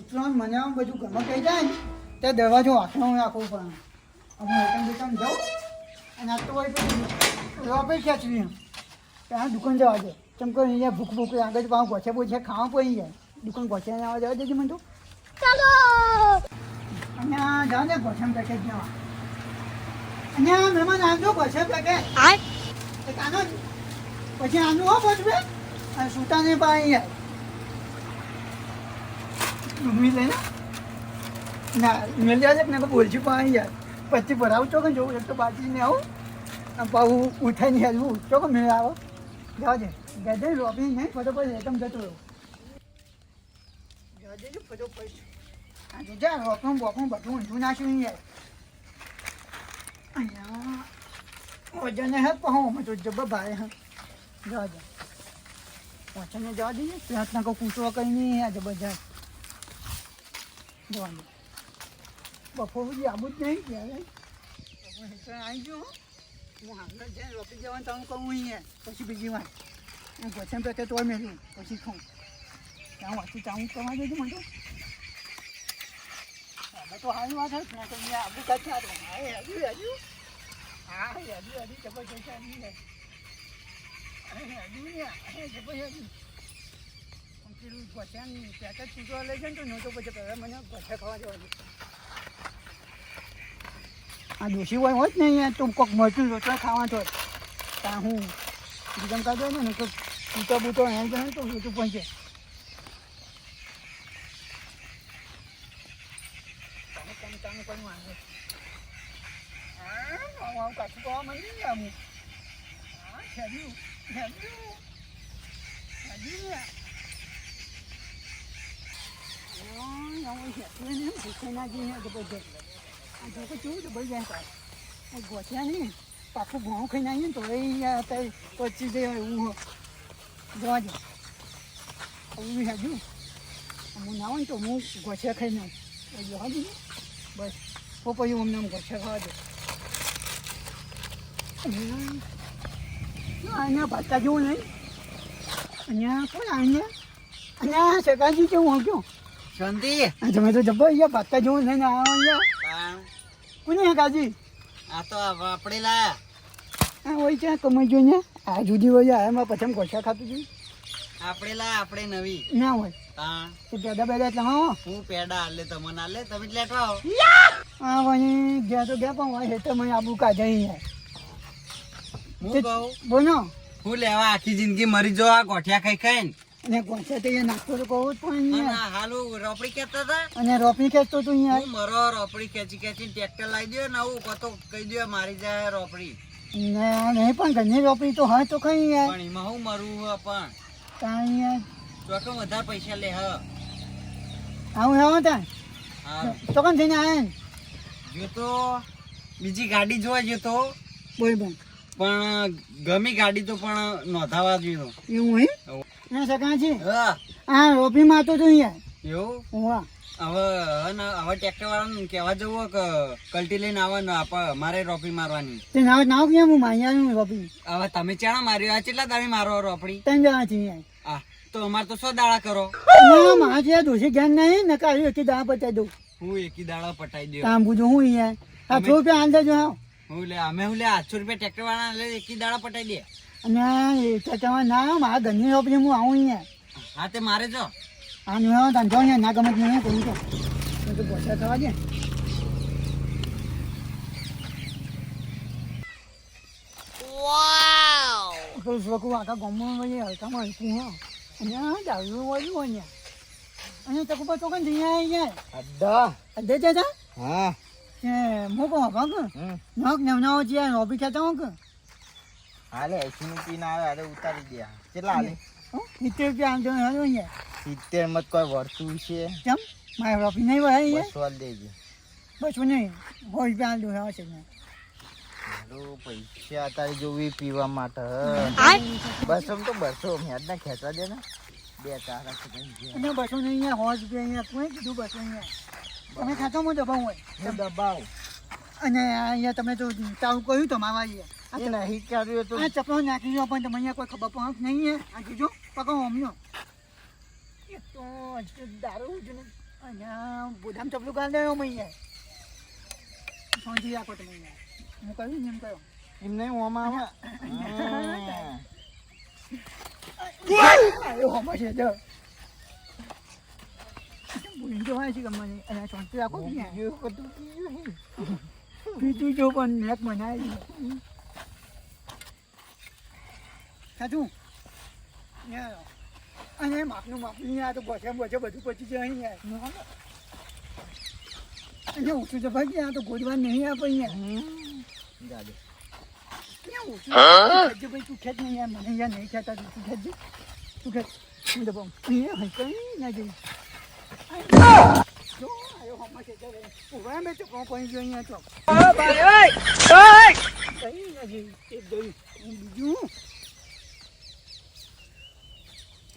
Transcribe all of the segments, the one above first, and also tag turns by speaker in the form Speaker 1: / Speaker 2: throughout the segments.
Speaker 1: કૂતરો મને આમ બધું ગમે કહી જાય ને ત્યાં દરવાજો આખો રાખવો પડે. હું એકમ જાઉં અને આ તો હોય પછી રોપે ખેંચવી ત્યાં દુકાન જવા દે. કેમ કે અહીંયા ભૂખ આગળ પાછું ગોછે બોછે ખાવા પડી જાય. દુકાન ગોછે આવવા જવા દેજે મને તો.
Speaker 2: ચાલો
Speaker 1: અહીંયા જાઓ ને ગોછામાં પેકેટ જવા. અહીંયા મહેમાન આવજો ગોછે પેકેટ એક આનો જ. પછી આનું હો બોલવે અને સૂતાને પણ અહીંયા ડુંગળી લઈને ના મેળ જાય ને બોલજી પણ આવી જાય. પછી ભરાવું ચોકે જોવું એક તો બાજીને આવું અને પાછું ઉઠાઈને હેલવું ચોકે મેળ આવો જવા દે. ગજે રોબી નહીં ફટોફટ એકદમ જતો રહો. જવા દેજો ફટોફટ. આ જોજા રોકમ બોકમ બધું ઊંધું નાખ્યું યાર. અહીંયા વજન હે કહું અમે તો જબ્બર ભાઈ હા. જવા દે પાછળને જવા દઈએ ત્યાં કોઈ કૂતરો કંઈ નહીં આ જબરજસ્ત જવા દે. બપોર સુધી આવું જ નહીં ક્યારે આવી ગયો. હું આગળ જઈને રોપી જવાનું તો હું કહું અહીંયા પછી બીજી વાર ગોછામ પેકેટ તોડ મેળવું પછી ખાઉં ત્યાં વાંચી ચાવું કરવા દેજો મને તો. હવે તો હારી વાત હશે ને તો અહીંયા આબુ કાઢી હા હજુ હા હજુ જબરજસ્ત આવી જાય. હજુ જબરજસ્ત પેલું ગોછાની પેકેટ તૂટવા લઈ જાય ને તો નહોતો પછી મને ગોછા ખાવા જવા દે. આ દોશી હોય હોત ને અહીંયા તો કોઈક મળતું રોટલા ખાવા તો ત્યાં હું બીજામ કાઢો ને તો બૂટો બૂટો અહીં જાય તો રોટું પહોંચે. કામ કોઈ વાંધો હા કાચું કરવા માંડી ને આવું હા ખેડ્યું ભૂખે ના જઈએ જબરજસ્ત. આ જોકો કેવું જબરજસ્ત આ ગોઠ્યા નહીં પાછું ઘઉં ખાઈને આવીએ ને તો અત્યારે પચી જાય એવું જોવા દે. એવું હજુ હું ના હોય ને તો હું ગોઠિયા ખાઈને જોવા દઈએ બસ. તો પછી અમને ગોઠિયા ખાવા દે. અહીંયા ભાતા જેવું નહીં. અહીંયા કોણ અહીંયા અહીંયા સગાજી કેવું હું કયો
Speaker 3: શાંતિ
Speaker 1: તમે તો જબ્બર અહીંયા ભાતા જેવું નહીં આવો અહીંયા કોને કાજી
Speaker 3: આ તો આપણે લાયા
Speaker 1: હા હોય છે કમાઈ જો ને આ જુદી હોય એમાં પછી ગોઠા ખાતું છું
Speaker 3: આપણે લાયા આપણે નવી
Speaker 1: ના હોય
Speaker 3: હા
Speaker 1: તો પેડા બેડા એટલે હા
Speaker 3: હું પેડા હાલે તમને હાલે તમે જ લેટવા આવો
Speaker 1: હા વળી ગયા તો ગયા પણ હોય તો મને આબુ કાઢે યાર.
Speaker 3: હું કહું
Speaker 1: બોલો
Speaker 3: હું લેવા આખી જિંદગી મરી જો આ ગોઠિયા ખાઈ ખાઈને
Speaker 1: અને ગોઠા તો અહીંયા નાખતો તો કહું જ પણ અહીંયા
Speaker 3: હાલું રોપડી ખેંચતા હતા
Speaker 1: અને રોપણી ખેંચતો તું અહીંયા
Speaker 3: હું મરો રોપડી ખેંચી ખેંચીને ટ્રેક્ટર લાવી દો ને આવું કતો કહી દો મારી જાય રોપડી
Speaker 1: નહીં પણ ઘરની રોપણી તો હા તો કઈ યાર
Speaker 3: પણ એમાં હું મરવું પણ
Speaker 1: ત્યાં અહીંયા
Speaker 3: ચોટો વધારે પૈસા લે હ
Speaker 1: આવું આવો ત્યાં
Speaker 3: હા
Speaker 1: તો કોણ થઈને આવ્યા ને
Speaker 3: જો તો બીજી ગાડી જોવા ગયો તો
Speaker 1: બોલ બોલ
Speaker 3: પણ ગમી ગાડી તો પણ નોંધાવા જોઈએ
Speaker 1: એવું હે ના સકા છે
Speaker 3: હા
Speaker 1: હા રોપણી માં તો અહીંયા
Speaker 3: એવું
Speaker 1: વાહ
Speaker 3: હવે ટ્રેક્ટર વાળાને કહેવા જવું કે કલ્ટી લઈને આવવાનું અમારે રોપડી મારવાની
Speaker 1: તે નાવ નાવ કેમ હું માન્યાનું રોપણી
Speaker 3: હવે તમે ચાણા માર્યો આ કેટલા દાડી મારો રોપડી
Speaker 1: ત્રણ જણા છે અહીંયા
Speaker 3: આ તો અમારે તો 100 દાડા કરો
Speaker 1: ના મારા જે દોષી જ્ઞાન નહીં ને કાઢ્યું એકી દા પચાઈ દઉં
Speaker 3: હું એકી દાડા પટાઈ દઉં
Speaker 1: કામ પૂછું હું અહીંયા 800 રૂપિયા આંધા જો
Speaker 3: હું લે 800 રૂપિયા ટ્રેક્ટર વાળા લે એકી દાડા પટાઈ દે
Speaker 1: અને તમારે ના મારા ઘરની રોપણી હું આવું અહીંયા
Speaker 3: હા તે મારે જો
Speaker 1: આ નું ધંધો અહીંયા ના ગમત નહીં કહું તો પૈસા થવા દે લોકો આખા ગામમાં હલકામાં હલકું હા અહીંયા જાળવું વાળું હોય અહીંયા તકો પર ચોકન જઈ જાય અડધે જતા
Speaker 3: હા
Speaker 1: હું કહું હવા કે નક નવનાઓ છે રોબી ખેતા હું કે
Speaker 3: હાલે 80 નું પીન આવે અરે ઉતારી દે કેટલા હાલે
Speaker 1: 70 રૂપિયા આમ જો અહીંયા
Speaker 3: 70 મત કોઈ વર્તું છે
Speaker 1: કેમ મારે રોપી નહીં હોય અહીંયા
Speaker 3: સોલ દેજે
Speaker 1: બસ નહીં 100 રૂપિયા આમ જો છે
Speaker 3: પૈસા અત્યારે જોવી પીવા માટે બસ તો 200 મેદ ના ખેંચવા દે ને 2 તારા
Speaker 1: અને બસો ને અહીંયા 100 રૂપિયા અહીંયા કોઈ કીધું બસો અહીંયા તમે ખાતામાં દબાવ હોય
Speaker 3: દબાવ
Speaker 1: અને અહીંયા તમે તો ચાલુ કર્યું તમારા અહીંયા
Speaker 3: નહીં કર્યું તો
Speaker 1: આ ચપલો નાખી દો પણ તમને અહીંયા કોઈ ખબર પણ નહીં આ જોજો પકડો અમનો એક તો દારૂ જ ને અહીંયા બોધામ ચપલું ગાળ દેવો મૈયા શાંતિ રાખો તમે અહીંયા હું કહ્યું ને એમ કહ્યું
Speaker 3: એમ નહીં ઓમાં આવે
Speaker 1: આયો હમણાં છે જો બોલી તો હોય છે કે મને અહીંયા શાંતિ રાખો બીજું જો પણ મેક મનાય સાચું અને માપનું આ તો બોસે બોસે બધું પચી જાય અહીંયા અને ઓછું તો ભાઈ આ તો ગોદવા નહીં આપે અહીંયા
Speaker 3: જાડે
Speaker 1: ભાઈ તું ખેંચ નહીં યાર મને યાર નહીં ખેંચતા તું ખેંચજે તું ખેંચ હું તો બહુ અહીંયા કઈ ના જઈ જો આયો હમણાં છે ઉભા મેં તો કોઈ જો અહીંયા તો કઈ ના જઈ એક જોયું બીજું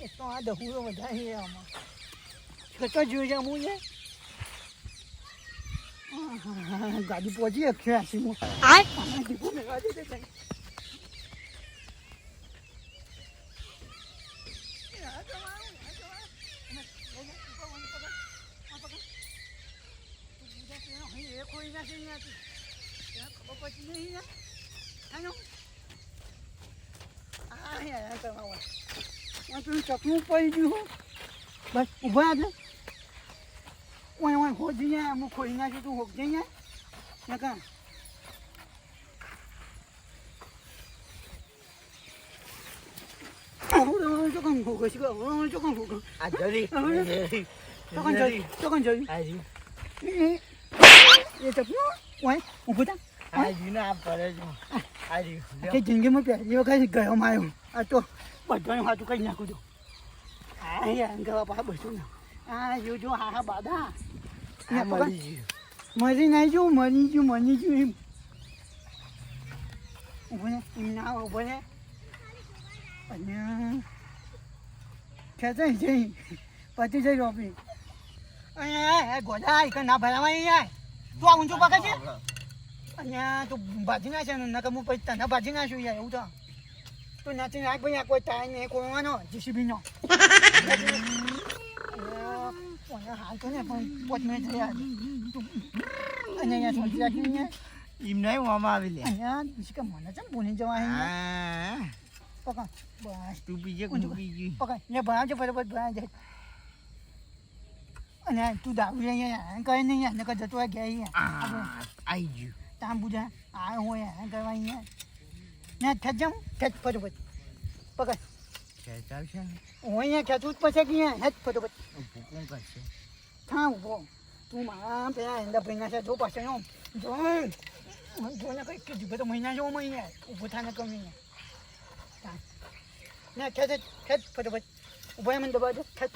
Speaker 1: એક તો આ દહુરો વધારે છે આમાં છતો જોઈ જાય હું છે ગાડી પહોંચી અક્ષર આશી હું દીપો મેળવા દે કઈ કોઈ નથી ખબર પછી નહીં તું ચકલું પડી ગયું બસ ઊભા જ ઓય ઓય હોજી જાય અમુક ખોઈ નાખી તું હોક જઈ જાય કા ચોકન ભોગો છે ચોકન ભોગો
Speaker 3: આ જરી
Speaker 1: ચોકન જરી એ ચકલું ઓય ઊભું થા
Speaker 3: આજી ના પડે જ આજી
Speaker 1: કે જિંદગીમાં પહેલી વખત ગયો માયો આ તો બધાને હાથું કરી નાખું છું હા યાર ગવા પા બસું ને આ જો હા બાદા મરી નહીં જો મરી ગયું એમ ઉભો ને એમ ના ઉભો ને અને ખેંચાઈ જઈ પછી જઈ રોપી અહીંયા ગોડા એક ના ભરાવા અહીંયા તું આ ઊંચું પકડ છે અહીંયા તું ભાજી નાખે ને નકર હું પછી તને ભાજી નાખ્યું યાર એવું તો નાચી નાખ ભાઈ કોઈ ટાઈમ નહીં કોવાનો જીસીબીનો હાલ તો ને પણ 5 મિનિટ થયા અને અહીંયા છોડી રાખી અહીંયા
Speaker 3: એમ નહીં ઓમાં આવી લે
Speaker 1: અહીંયા કે મને છે ભૂલી જવા પકડ બસ
Speaker 3: તું બીજે બીજી
Speaker 1: પકડ ને ભણાવજો બરાબર ભણાવજે અને તું દારૂ અહીંયા કહે નહીં નકર જતો હોય ગયા અહીંયા
Speaker 3: આઈ ગયું
Speaker 1: તામ બુજા આ હોય કરવા અહીંયા ને ખેંચમ ખેંચ ફટોફટ પકડ
Speaker 3: ખેંચાવશે
Speaker 1: હું અહીંયા ખેંચવું જ પછી કે હેચ ફટોફટ
Speaker 3: ભૂકું કરશે
Speaker 1: હા ઉભો તું મારા પેલા એંડા ભાઈના છે જો પાછળ જો ને કંઈક કીધું તો મહિના જો અહીંયા ઊભો થાને કમ અહીંયા ને ખેંચ ખેંચ ફટોફટ ઉભો મને દબા દે ખેંચ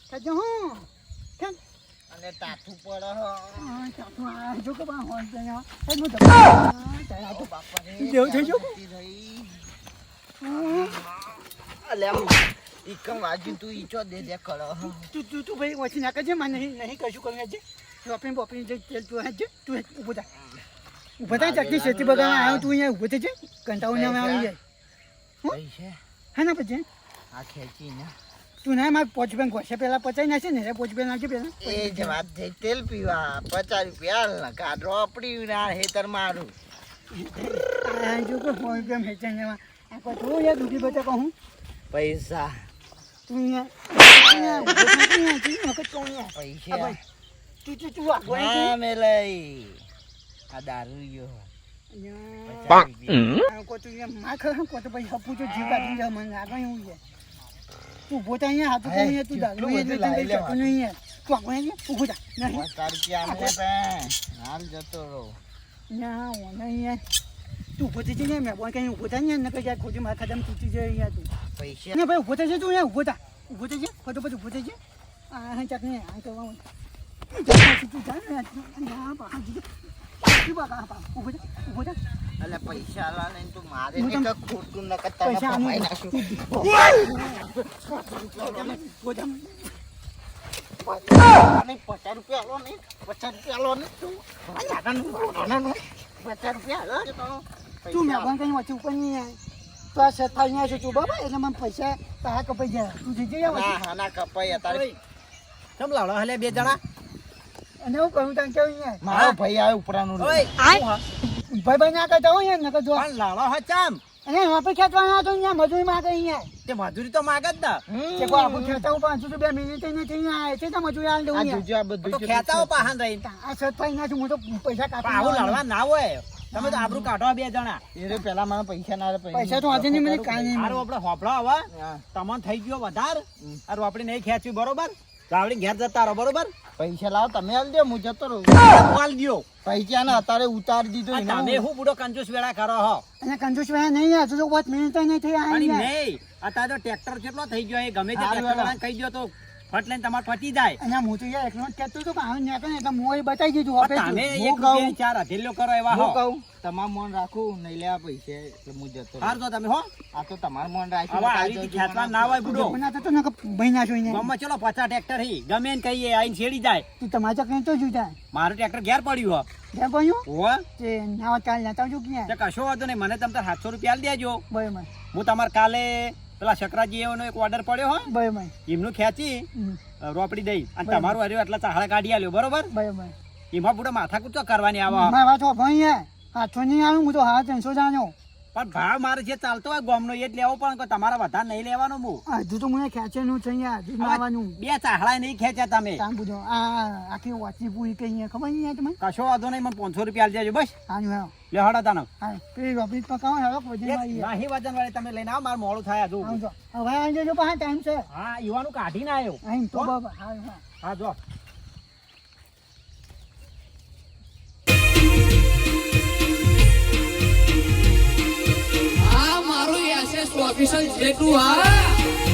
Speaker 1: ખેંચ હું ખેંચ
Speaker 3: અને તાથું પડે
Speaker 1: તાથું આ જો કે બા હોય ત્યાં હેડ હું દબા તારા તો
Speaker 3: બાપા રે
Speaker 1: દેવ થઈ જો
Speaker 3: અલ્યા ઈકમ વાજુ તું ઈચો દે કરો
Speaker 1: તું ભાઈ ઓછી ના કરજે મને નહીં કશું કરી છે શોપિંગ બોપિંગ જે તેલ તું હેજ તું ઊભો થા ચકલી ખેતી બગાડવા આવ્યો તું અહીંયા ઊભો થઈ જાય કંટાળો ના આવી જાય
Speaker 3: પૈસા
Speaker 1: હા ના પછી
Speaker 3: આ ખેંચી ને
Speaker 1: તું ના મારે 5 રૂપિયા ગોસે પેલા પચાઈ નાખે ને 5 રૂપિયા નાખજે પેલા
Speaker 3: એ જ વાત છે તેલ પીવા 50 રૂપિયા ના કાઢો આપડી ના હેતર મારું
Speaker 1: આ જો કે 100 રૂપિયા હેચાઈ જવા આ કોઈ તું યાર દૂધી બચા કહું
Speaker 3: પૈસા
Speaker 1: તું અહીંયા
Speaker 3: પૈસા
Speaker 1: તું આગળ
Speaker 3: હા મે લઈ આ દારૂ યો
Speaker 1: માર ખરા કો તો ભાઈ હપું તો જીવ કાઢી જાય મને આગળ એવું છે તું ઉભો થા અહીંયા હાથ અહીંયા તું દારૂ અહીંયા તું આગળ ઉભો થા નહીં
Speaker 3: હાલ જતો રહો
Speaker 1: ના અહીંયા તું ઉભો થઈ જાય મેં બોલ કઈ ઉભો થાય ને નકર જાય ખોટી મારા ખાતામાં તૂટી જાય અહીંયા તું
Speaker 3: પૈસા
Speaker 1: ને ભાઈ ઉભો થઈ જાય તું અહીંયા ઉભો થઈ જાય ફટોફટ ઉભો થઈ જાય આ ચાક ને આ કરવા તું જા ને ના બહાર ઉભો થા
Speaker 3: અલે પૈસા લા નહીં તો મારે કે ખોટું ન કરતા
Speaker 1: પૈસા
Speaker 3: પમાઈ નાખ્યું 50 રૂપિયા લો નહીં 50 રૂપિયા લો નહીં તું 50 રૂપિયા લો
Speaker 1: તું મેં કઈ વાંચું પણ નહીં તો આ સત્તા અહીંયા છું તું બાબા એટલે મને પૈસા તારા કપાઈ જાય તું જઈ જાય
Speaker 3: ના ના કપાઈ તારે
Speaker 2: કેમ લાડો હલે બે જણા
Speaker 1: અને હું કહું તને કેવું અહીંયા
Speaker 3: મારો ભાઈ આવે ઉપરાનું રે.
Speaker 2: ઓય શું હા?
Speaker 1: ભાઈ ભાઈ ના કરતા હોય ને નકર જો
Speaker 2: પણ લાડો હા ચામ
Speaker 1: અને વાપસ ખેંચવાના હતો અહીંયા મજૂરી માંગે અહીંયા
Speaker 2: તે મજૂરી તો માગ જ ના
Speaker 1: તે કોઈ આપણું ખેંચાવું 500 રૂપિયા મિનિટ નથી અહીંયા એટલે તો મજૂરી આલ દઉં
Speaker 3: આ
Speaker 1: અહીંયા
Speaker 3: જોજો આ બધું
Speaker 2: તો
Speaker 3: કેટલું
Speaker 2: ખેંચાવો
Speaker 3: છે.
Speaker 2: પાહન રહીને
Speaker 1: આ સતભાઈ નાથી હું તો પૈસા
Speaker 2: પણ આવું
Speaker 1: કાપી
Speaker 2: લડવા ના હોય તમે તો આબરૂ કાઢો બે જણા
Speaker 3: એ રે પેલા મને પૈસા ના રે
Speaker 1: પૈસા તો આજે નહીં મને કાંઈ નહીં
Speaker 2: હારું આપણે હોપળો હવે
Speaker 3: હા.
Speaker 2: તમને થઈ ગયો વધાર આ રોપડી નહીં ખેંચ્યું બરોબર ગાવડી ઘેર જતા રહો બરોબર
Speaker 3: પૈસા લાવો તમે આલ દો હું જતો રહું
Speaker 2: માલ દ્યો
Speaker 3: પૈસા ને અત્યારે ઉતારી દીધો
Speaker 2: આ
Speaker 3: એના
Speaker 2: તમે
Speaker 3: હું.
Speaker 2: શું બુડો કંજૂસ વેળા કરો હો
Speaker 1: અને કંજૂસ ભાઈ નહીં હજુ તો 5 મિનિટ નહીં થઈ આ
Speaker 2: અને
Speaker 1: અહીંયા
Speaker 2: નહીં અત્યારે તો ટ્રેક્ટર કેટલો થઈ ગયો એ ગમે તે
Speaker 3: હારું
Speaker 2: ટ્રેક્ટર
Speaker 3: હેલો.
Speaker 2: વાળાને કહી દો તો ફટ લઈને તમારે પતી જાય
Speaker 1: અને હું તો યાર એકલો જ કહેતો હતો કે આવે ને એટલે હું એ બતાવી દીધું
Speaker 2: પણ
Speaker 1: ઓફિસ
Speaker 2: તમે
Speaker 3: હું
Speaker 2: એક
Speaker 3: કહું.
Speaker 2: રૂપિયાની ચાર હથેલીઓ કરો એવા હો
Speaker 3: હું કહું તમારું મન રાખું નહીં લેવા પૈસા એટલે હું જતો રહું.
Speaker 2: હાર તો તમે હો
Speaker 3: આ તો તમારું મન
Speaker 2: હવે
Speaker 3: રાખ્યું
Speaker 2: આવી રીતે ખેંચવા ના હોય બુડો
Speaker 1: ના તો નકર ભાઈ નાખો અહીંયા
Speaker 2: ગામમાં ચલો 50 ટ્રેક્ટર હી ગમે એને કહીએ આઈને છેડી જાય
Speaker 1: તું તમારે તો કઈ તો જુદા
Speaker 2: મારું ટ્રેક્ટર ઘેર પડ્યું હો
Speaker 1: જ્યાં ભાઈઓ
Speaker 2: હોવે
Speaker 1: તે નાવા ચાલ લેતા આવજો ક્યાં
Speaker 2: તે કશો વાંધો નહીં મને તમે 700 રૂપિયા આલી દેજો
Speaker 1: બરાબર
Speaker 2: હું તમારે કાલે પેલા શકરાજી એનો એક ઓર્ડર પડ્યો હો
Speaker 1: બરાબર
Speaker 2: એમનું ખેંચી
Speaker 1: હમ,
Speaker 2: રોપડી દઈ અને
Speaker 1: બરાબર.
Speaker 2: તમારું હર્યું એટલા ચાહડા કાઢી આલ્યો બરોબર
Speaker 1: બરાબર
Speaker 2: એમાં પૂરા માથા કૂચો કરવાની આવે
Speaker 1: મારા વાત હો ભાઈ યાર 800 નહીં આવ્યું હું તો 300 જાણ્યો
Speaker 2: પણ ભાવ મારે જે ચાલતો હોય ગામનો એ જ લેવો પણ કોઈ તમારા વધારે નહીં લેવાનો હું
Speaker 1: હજુ તો મને ખેંચેલું છે યાર હજુ લાવવાનું
Speaker 2: બે ચાહડા નહીં ખેંચ્યા તમે
Speaker 1: કામ પૂછો આ આખી વાંચી પૂરી કઈ ખબર નહીં યાર તમને
Speaker 2: કશો વાંધો નહીં મને 500 રૂપિયા આલી દેજો બસ
Speaker 1: હા હા
Speaker 2: લે હડા તાનો
Speaker 1: હા પેલી રોબીટ પકાવો હેલો વજન આવી
Speaker 2: નાહી વજન વાળી તમે લઈને આવો મારે મોડું થાય હજુ
Speaker 1: આવજો હવે આવી જજો પાછા ટાઈમ છે
Speaker 2: હા યુવાનું કાઢીને આવ્યો
Speaker 1: અહીં તો
Speaker 2: હો?
Speaker 1: બાબા હા હા
Speaker 2: હા જો
Speaker 4: આ મારું એસએસ ઓફિસર જેટલું હા